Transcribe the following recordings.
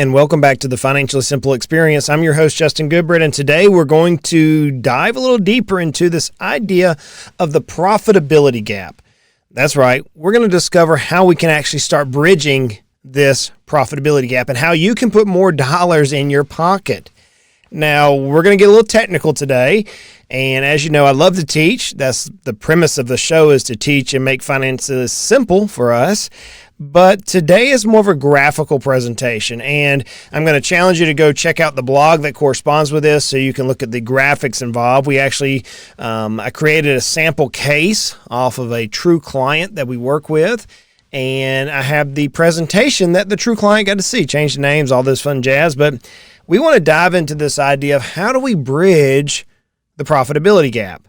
And welcome back to the Financially Simple Experience. I'm your host, Justin Goodbread, and today we're going to dive a little deeper into this idea of the profitability gap. That's right. We're going to discover how we can actually start bridging this profitability gap and how you can put more dollars in your pocket. Now, we're going to get a little technical today, and as you know, I love to teach. That's the premise of the show, is to teach and make finances simple for us. But today is more of a graphical presentation, and I'm going to challenge you to go check out the blog that corresponds with this so you can look at the graphics involved. We actually, I created a sample case off of a true client that we work with, and I have the presentation that the true client got to see, change the names, all this fun jazz. But we want to dive into this idea of how do we bridge the profitability gap.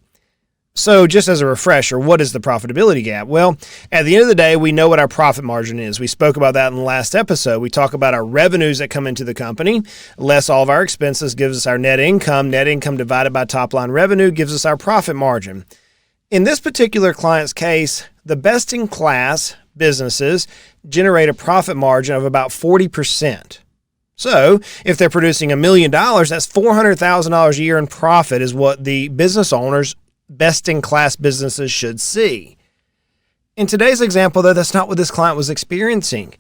So just as a refresher, what is the profitability gap? Well, at the end of the day, we know what our profit margin is. We spoke about that in the last episode. We talk about our revenues that come into the company, less all of our expenses gives us our net income. Net income divided by top line revenue gives us our profit margin. In this particular client's case, the best-in-class businesses generate a profit margin of about 40%. So if they're producing $1 million, that's $400,000 a year in profit is what the business owners, best-in-class businesses should see. In today's example, though, that's not what this client was experiencing.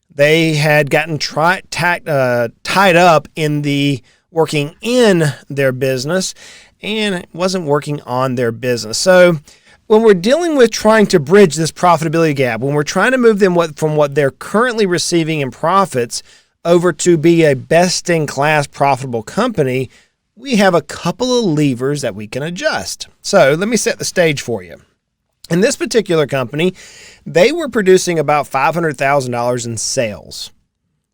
They had gotten tied up in the working in their business, and it wasn't working on their business. So when we're dealing with trying to bridge this profitability gap, when we're trying to move them from what they're currently receiving in profits over to be a best-in-class profitable company, we have a couple of levers that we can adjust. So let me set the stage for you. In this particular company, they were producing about $500,000 in sales.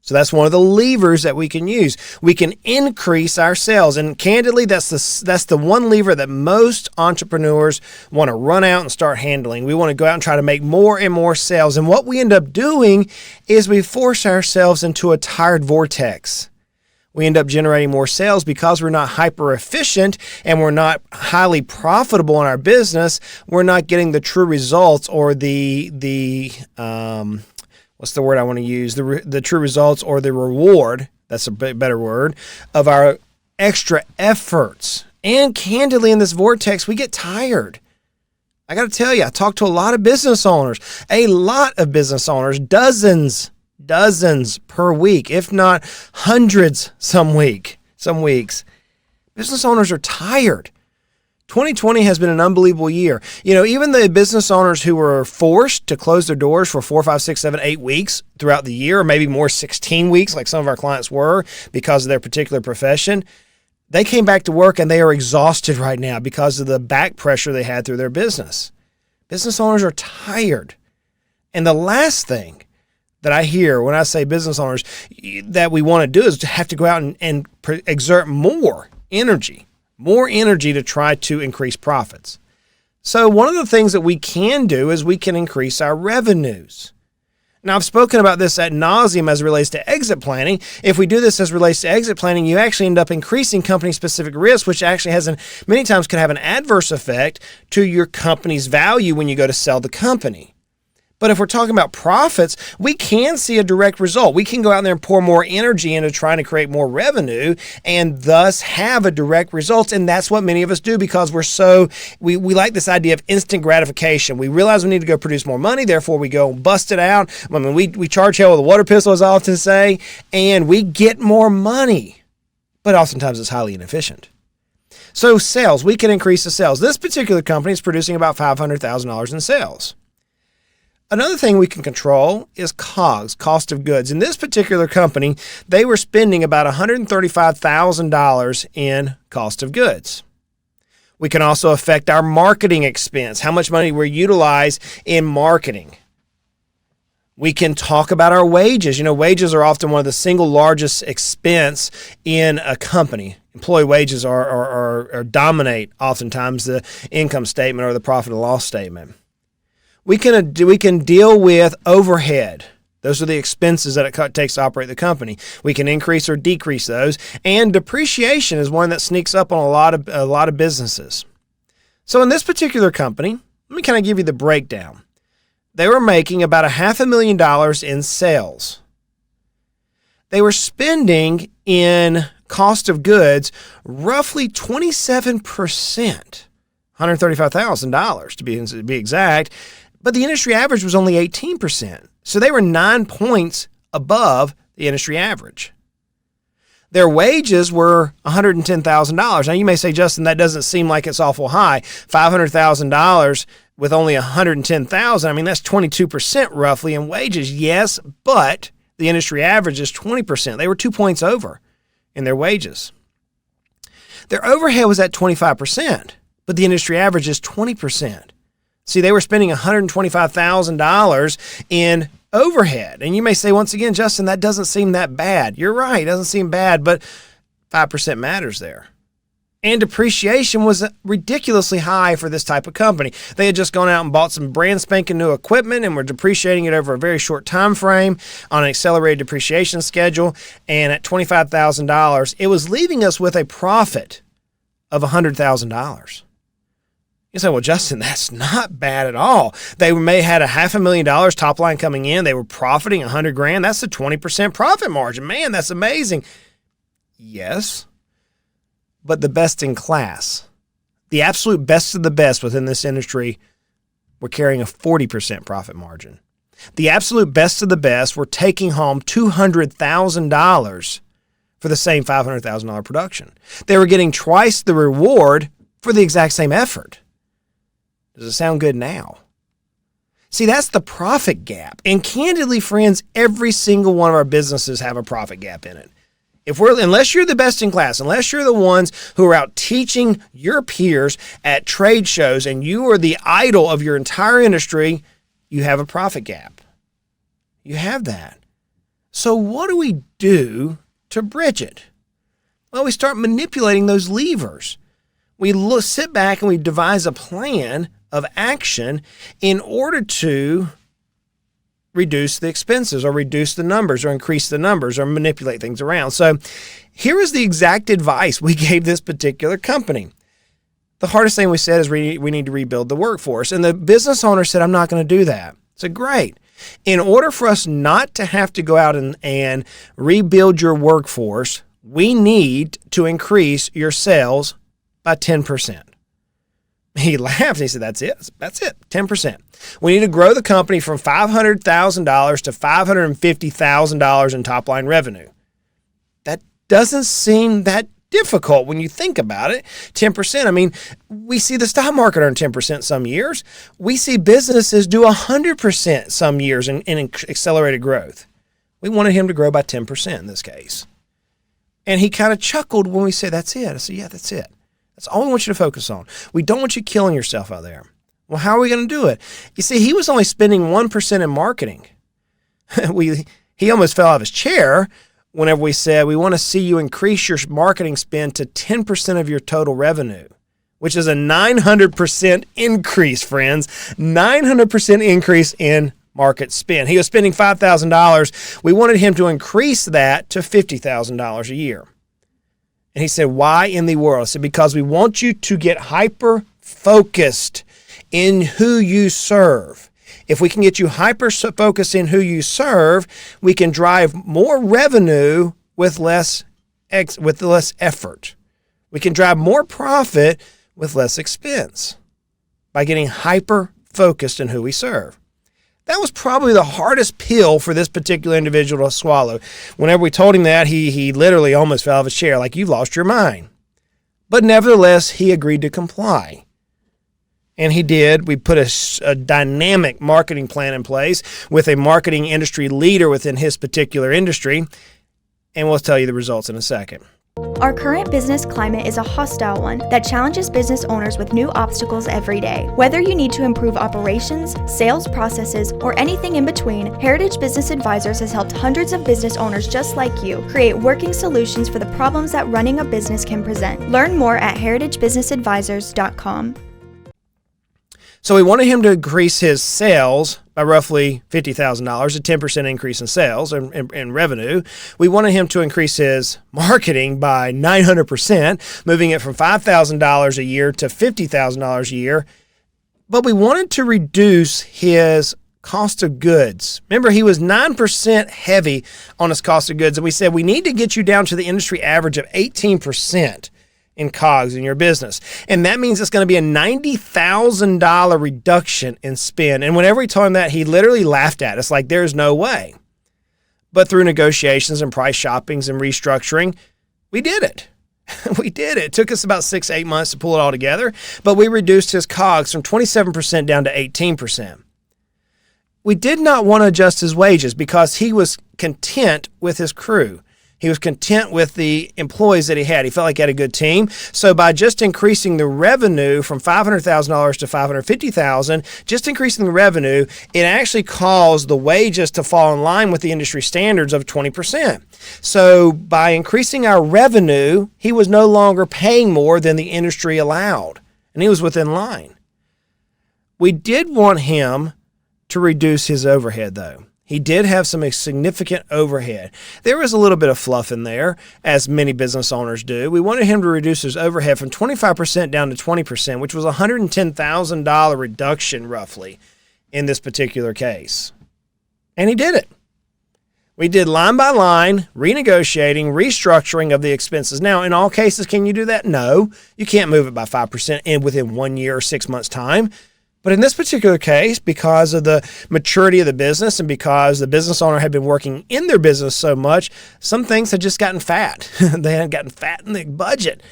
So that's one of the levers that we can use. We can increase our sales. And candidly, that's the one lever that most entrepreneurs want to run out and start handling. We want to go out and try to make more and more sales. And what we end up doing is we force ourselves into a tired vortex. We end up generating more sales because we're not hyper efficient and we're not highly profitable in our business. We're not getting the true results or the what's the word I want to use? The true results or the reward, that's a bit better word, of our extra efforts. And candidly, in this vortex, we get tired. I got to tell you, I talk to a lot of business owners, dozens per week, if not hundreds some weeks. Business owners are tired. 2020 has been an unbelievable year. You know, even the business owners who were forced to close their doors for 4, 5, 6, 7, 8 weeks throughout the year, or maybe more 16 weeks like some of our clients were because of their particular profession, they came back to work and they are exhausted right now because of the back pressure they had through their business. Business owners are tired. And the last thing that I hear when I say business owners that we want to do is to have to go out and exert more energy to try to increase profits. So one of the things that we can do is we can increase our revenues. Now, I've spoken about this ad nauseum as it relates to exit planning. If we do this as it relates to exit planning, you actually end up increasing company-specific risk, which actually many times can have an adverse effect to your company's value when you go to sell the company. But if we're talking about profits, we can see a direct result. We can go out there and pour more energy into trying to create more revenue and thus have a direct result. And that's what many of us do because we like this idea of instant gratification. We realize we need to go produce more money. Therefore, we go bust it out. I mean, we charge hell with a water pistol, as I often say, and we get more money. But oftentimes it's highly inefficient. So sales, we can increase the sales. This particular company is producing about $500,000 in sales. Another thing we can control is COGS, cost of goods. In this particular company, they were spending about $135,000 in cost of goods. We can also affect our marketing expense, how much money we utilize in marketing. We can talk about our wages. You know, wages are often one of the single largest expense in a company. Employee wages are dominate oftentimes the income statement or the profit and loss statement. We can deal with overhead. Those are the expenses that it takes to operate the company. We can increase or decrease those. And depreciation is one that sneaks up on a lot of businesses. So in this particular company, let me kind of give you the breakdown. They were making about $500,000 in sales. they were spending in cost of goods roughly 27%, $135,000 to be exact, but the industry average was only 18%. So they were 9 points above the industry average. Their wages were $110,000. Now you may say, Justin, that doesn't seem like it's awful high. $500,000 with only $110,000. I mean, that's 22% roughly in wages. Yes, but the industry average is 20%. They were 2 points over in their wages. Their overhead was at 25%, but the industry average is 20%. See, they were spending $125,000 in overhead. And you may say, once again, Justin, that doesn't seem that bad. You're right, it doesn't seem bad, but 5% matters there. And depreciation was ridiculously high for this type of company. They had just gone out and bought some brand spanking new equipment and were depreciating it over a very short time frame on an accelerated depreciation schedule. And at $25,000, it was leaving us with a profit of $100,000. You say, well, Justin, that's not bad at all. They may had $500,000 top line coming in. They were profiting $100,000. That's a 20% profit margin. Man, that's amazing. Yes, but the best in class, the absolute best of the best within this industry, were carrying a 40% profit margin. The absolute best of the best were taking home $200,000 for the same $500,000 production. They were getting twice the reward for the exact same effort. Does it sound good now? See, that's the profit gap. And candidly, friends, every single one of our businesses have a profit gap in it. Unless you're the best in class, unless you're the ones who are out teaching your peers at trade shows and you are the idol of your entire industry, you have a profit gap. You have that. So what do we do to bridge it? Well, we start manipulating those levers. We sit back and we devise a plan of action in order to reduce the expenses or reduce the numbers or increase the numbers or manipulate things around. So here is the exact advice we gave this particular company. The hardest thing we said is we need to rebuild the workforce. And the business owner said, I'm not going to do that. I said, great. In order for us not to have to go out and rebuild your workforce, we need to increase your sales by 10%. He laughed and he said, that's it, 10%. We need to grow the company from $500,000 to $550,000 in top line revenue. That doesn't seem that difficult when you think about it. 10%. I mean, we see the stock market earn 10% some years. We see businesses do 100% some years in accelerated growth. We wanted him to grow by 10% in this case. And he kind of chuckled when we said, that's it. I said, yeah, that's it. That's all we want you to focus on. We don't want you killing yourself out there. Well, how are we going to do it? You see, he was only spending 1% in marketing. He almost fell out of his chair whenever we said, we want to see you increase your marketing spend to 10% of your total revenue, which is a 900% increase, friends. 900% increase in market spend. He was spending $5,000. We wanted him to increase that to $50,000 a year. And he said, why in the world? I said, because we want you to get hyper-focused in who you serve. If we can get you hyper-focused in who you serve, we can drive more revenue with less effort. We can drive more profit with less expense by getting hyper-focused in who we serve. That was probably the hardest pill for this particular individual to swallow. Whenever we told him that, he literally almost fell out of his chair, like, you've lost your mind. But nevertheless, he agreed to comply. And he did. We put a dynamic marketing plan in place with a marketing industry leader within his particular industry. And we'll tell you the results in a second. Our current business climate is a hostile one that challenges business owners with new obstacles every day. Whether you need to improve operations, sales processes, or anything in between, Heritage Business Advisors has helped hundreds of business owners just like you create working solutions for the problems that running a business can present. Learn more at heritagebusinessadvisors.com. So we wanted him to increase his sales by roughly $50,000, a 10% increase in sales and revenue. We wanted him to increase his marketing by 900%, moving it from $5,000 a year to $50,000 a year. But we wanted to reduce his cost of goods. Remember, he was 9% heavy on his cost of goods, and we said we need to get you down to the industry average of 18% in COGS in your business. And that means it's going to be a $90,000 reduction in spend. And whenever we told him that, he literally laughed at us like there's no way. But through negotiations and price shoppings and restructuring, we did it. We did it. It took us about 6-8 months to pull it all together, but we reduced his COGS from 27% down to 18%. We did not want to adjust his wages because he was content with his crew. He was content with the employees that he had. He felt like he had a good team. So by just increasing the revenue from $500,000 to $550,000, just increasing the revenue, it actually caused the wages to fall in line with the industry standards of 20%. So by increasing our revenue, he was no longer paying more than the industry allowed, and he was within line. We did want him to reduce his overhead, though. He did have some significant overhead. There was a little bit of fluff in there, as many business owners do. We wanted him to reduce his overhead from 25% down to 20%, which was a $110,000 reduction roughly in this particular case. And he did it. We did line by line, renegotiating, restructuring of the expenses. Now, in all cases, can you do that? No. You can't move it by 5% within 1 year or 6 months' time. But in this particular case, because of the maturity of the business and because the business owner had been working in their business so much, some things had just gotten fat. They had gotten fat in the budget.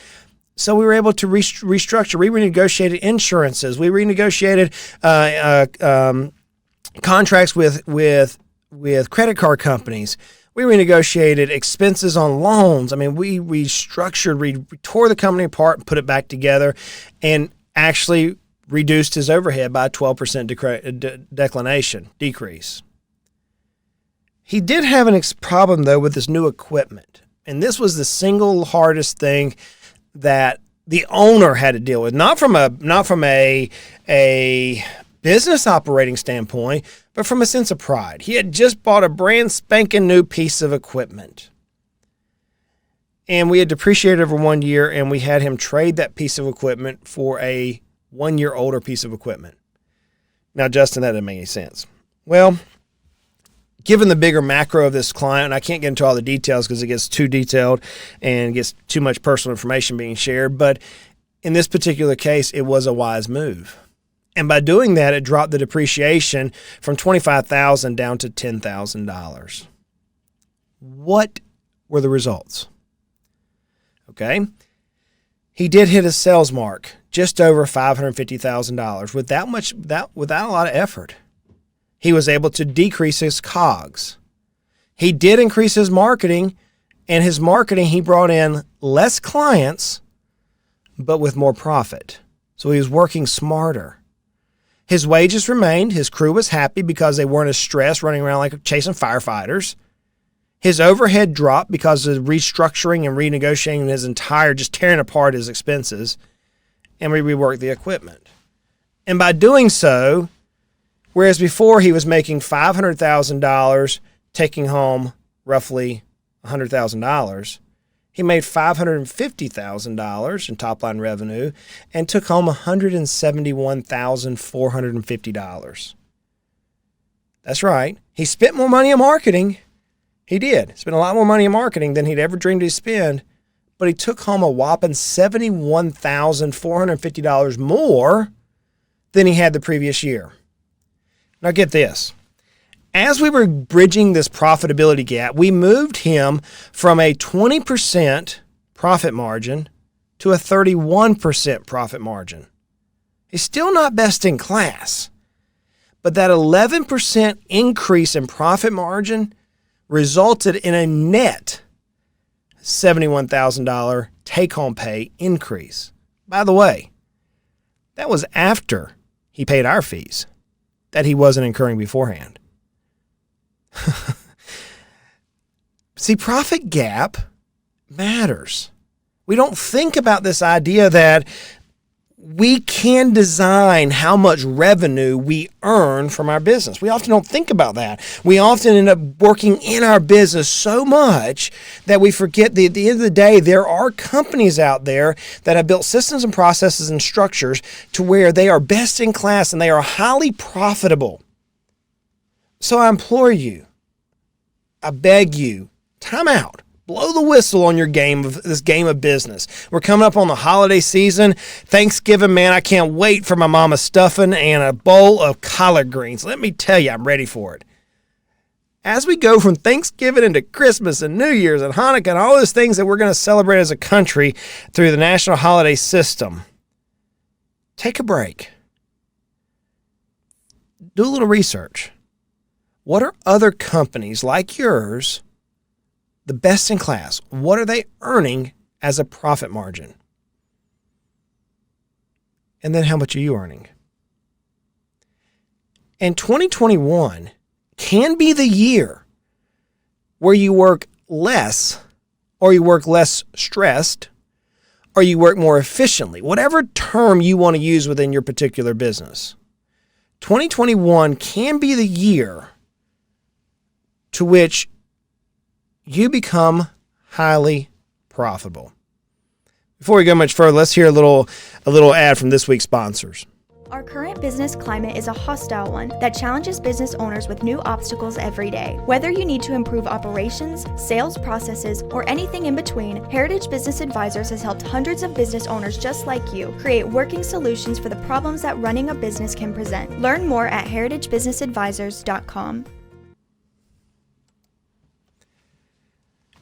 So we were able to restructure. We renegotiated insurances. We renegotiated contracts with credit card companies. We renegotiated expenses on loans. I mean, we restructured, we tore the company apart and put it back together and actually reduced his overhead by a 12% decrease. He did have a problem, though, with his new equipment. And this was the single hardest thing that the owner had to deal with, not from a business operating standpoint, but from a sense of pride. He had just bought a brand spanking new piece of equipment. And we had depreciated over 1 year, and we had him trade that piece of equipment for a 1 year older piece of equipment. Now, Justin, that doesn't make any sense. Well, given the bigger macro of this client, and I can't get into all the details because it gets too detailed and gets too much personal information being shared, but in this particular case, it was a wise move. And by doing that, it dropped the depreciation from $25,000 down to $10,000. What were the results? Okay. He did hit his sales mark, just over $550,000 without a lot of effort. He was able to decrease his COGS. He did increase his marketing, and his marketing, he brought in less clients, but with more profit. So he was working smarter. His wages remained. His crew was happy because they weren't as stressed running around like chasing firefighters. His overhead dropped because of restructuring and renegotiating his entire, just tearing apart his expenses. And we reworked the equipment. And by doing so, whereas before he was making $500,000, taking home roughly $100,000, he made $550,000 in top-line revenue and took home $171,450. That's right. He spent more money on marketing. He did. Spent a lot more money in marketing than he'd ever dreamed he'd spend, but he took home a whopping $71,450 more than he had the previous year. Now get this. As we were bridging this profitability gap, we moved him from a 20% profit margin to a 31% profit margin. He's still not best in class, but that 11% increase in profit margin resulted in a net $71,000 take-home pay increase. By the way, that was after he paid our fees that he wasn't incurring beforehand. See, profit gap matters. We don't think about this idea that we can design how much revenue we earn from our business. We often don't think about that. We often end up working in our business so much that we forget that at the end of the day, there are companies out there that have built systems and processes and structures to where they are best in class and they are highly profitable. So I implore you, I beg you, time out. Blow the whistle on your this game of business. We're coming up on the holiday season. Thanksgiving, man, I can't wait for my mama's stuffing and a bowl of collard greens. Let me tell you, I'm ready for it. As we go from Thanksgiving into Christmas and New Year's and Hanukkah and all those things that we're going to celebrate as a country through the national holiday system, take a break. Do a little research. What are other companies like yours, the best in class, what are they earning as a profit margin? And then how much are you earning? And 2021 can be the year where you work less, or you work less stressed, or you work more efficiently, whatever term you want to use within your particular business. 2021 can be the year to which you become highly profitable. Before we go much further, let's hear a little ad from this week's sponsors. Our current business climate is a hostile one that challenges business owners with new obstacles every day. Whether you need to improve operations, sales processes, or anything in between, Heritage Business Advisors has helped hundreds of business owners just like you create working solutions for the problems that running a business can present. Learn more at heritagebusinessadvisors.com.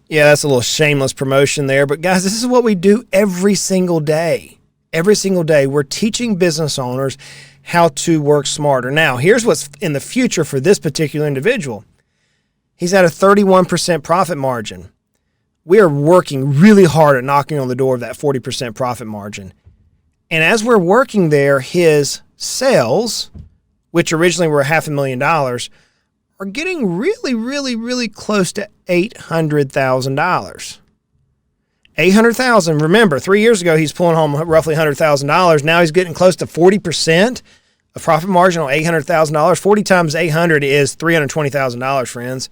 Yeah, that's a little shameless promotion there, but guys, this is what we do every single day. Every single day, we're teaching business owners how to work smarter. Now, here's what's in the future for this particular individual. He's at a 31% profit margin. We are working really hard at knocking on the door of that 40% profit margin. And as we're working there, his sales, which originally were $500,000, are getting really, really, really close to $800,000. $800,000. Remember, 3 years ago, he's pulling home roughly $100,000. Now he's getting close to 40% of profit margin on $800,000. 40 times 800 is $320,000, friends.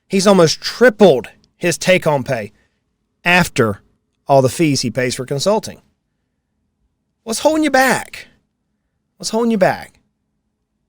He's almost tripled his take-home pay after all the fees he pays for consulting. What's holding you back? What's holding you back?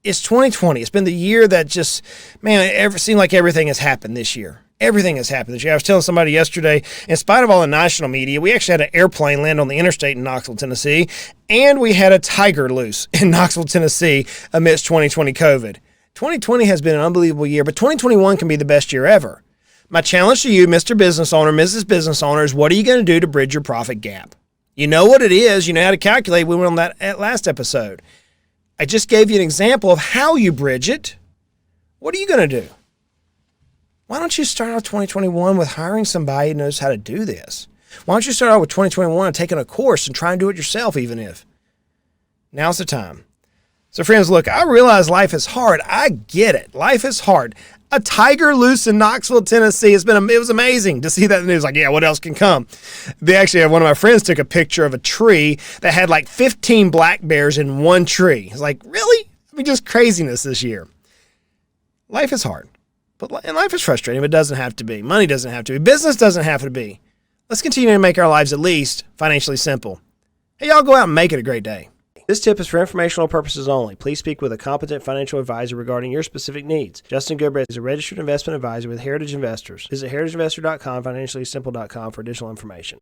It's 2020. It's been the year that just, man, it seemed like everything has happened this year. Everything has happened this year. I was telling somebody yesterday, in spite of all the national media, we actually had an airplane land on the interstate in Knoxville, Tennessee, and we had a tiger loose in Knoxville, Tennessee amidst 2020 COVID. 2020 has been an unbelievable year, but 2021 can be the best year ever. My challenge to you, Mr. Business Owner, Mrs. Business Owner, is what are you going to do to bridge your profit gap? You know what it is. You know how to calculate. We went on that last episode. I just gave you an example of how you bridge it. What are you going to do? Why don't you start out 2021 with hiring somebody who knows how to do this? Why don't you start out with 2021 and taking a course and try and do it yourself, even if? Now's the time. So friends, look, I realize life is hard. I get it. Life is hard. A tiger loose in Knoxville, Tennessee. It was amazing to see that in the news. Like, yeah, what else can come? They actually one of my friends took a picture of a tree that had like 15 black bears in one tree. It's like, really? I mean, just craziness this year. Life is hard. And life is frustrating, but it doesn't have to be. Money doesn't have to be. Business doesn't have to be. Let's continue to make our lives at least financially simple. Hey, y'all go out and make it a great day. This tip is for informational purposes only. Please speak with a competent financial advisor regarding your specific needs. Justin Goodbread is a registered investment advisor with Heritage Investors. Visit heritageinvestor.com, financiallysimple.com for additional information.